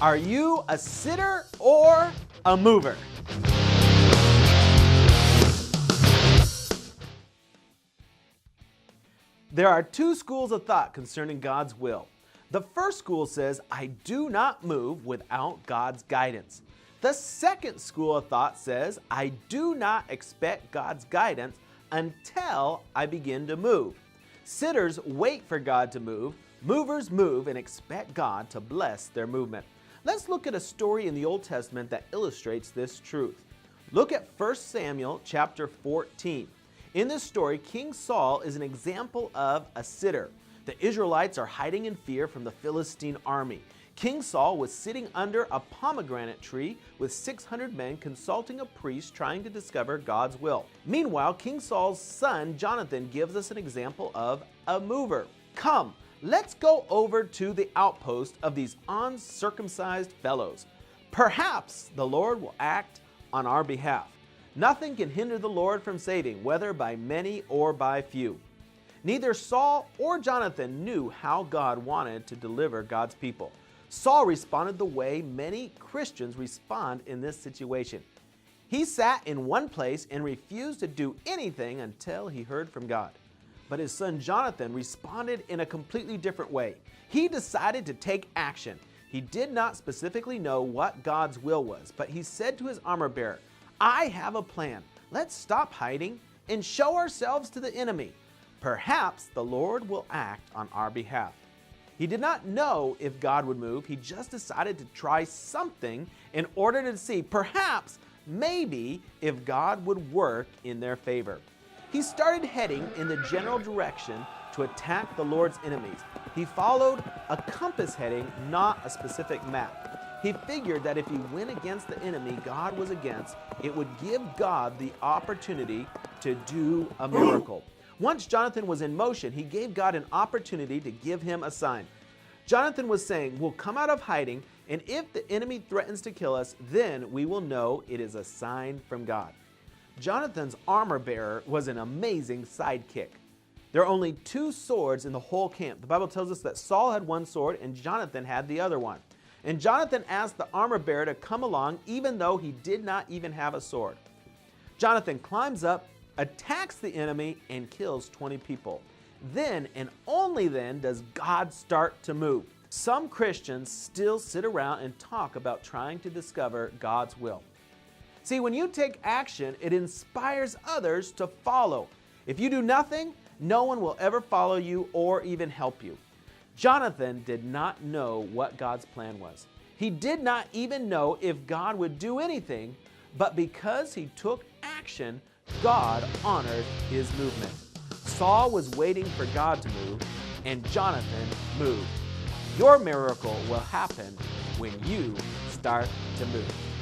Are you a sitter or a mover? There are two schools of thought concerning God's will. The first school says, I do not move without God's guidance. The second school of thought says, I do not expect God's guidance until I begin to move. Sitters wait for God to move. Movers move and expect God to bless their movement. Let's look at a story in the Old Testament that illustrates this truth. Look at 1 Samuel chapter 14. In this story, King Saul is an example of a sitter. The Israelites are hiding in fear from the Philistine army. King Saul was sitting under a pomegranate tree with 600 men consulting a priest trying to discover God's will. Meanwhile, King Saul's son Jonathan gives us an example of a mover. Come, let's go over to the outpost of these uncircumcised fellows. Perhaps the Lord will act on our behalf. Nothing can hinder the Lord from saving, whether by many or by few. Neither Saul or Jonathan knew how God wanted to deliver God's people. Saul responded the way many Christians respond in this situation. He sat in one place and refused to do anything until he heard from God. But his son Jonathan responded in a completely different way. He decided to take action. He did not specifically know what God's will was, but he said to his armor bearer, I have a plan. Let's stop hiding and show ourselves to the enemy. Perhaps the Lord will act on our behalf. He did not know if God would move. He just decided to try something in order to see, perhaps, maybe, if God would work in their favor. He started heading in the general direction to attack the Lord's enemies. He followed a compass heading, not a specific map. He figured that if he went against the enemy God was against, it would give God the opportunity to do a miracle. Once Jonathan was in motion, he gave God an opportunity to give him a sign. Jonathan was saying, we'll come out of hiding, and if the enemy threatens to kill us, then we will know it is a sign from God. Jonathan's armor bearer was an amazing sidekick. There are only two swords in the whole camp. The Bible tells us that Saul had one sword and Jonathan had the other one. And Jonathan asked the armor bearer to come along even though he did not even have a sword. Jonathan climbs up, attacks the enemy, and kills 20 people. Then and only then does God start to move. Some Christians still sit around and talk about trying to discover God's will. See, when you take action, it inspires others to follow. If you do nothing, no one will ever follow you or even help you. Jonathan did not know what God's plan was. He did not even know if God would do anything, but because he took action, God honored his movement. Saul was waiting for God to move, and Jonathan moved. Your miracle will happen when you start to move.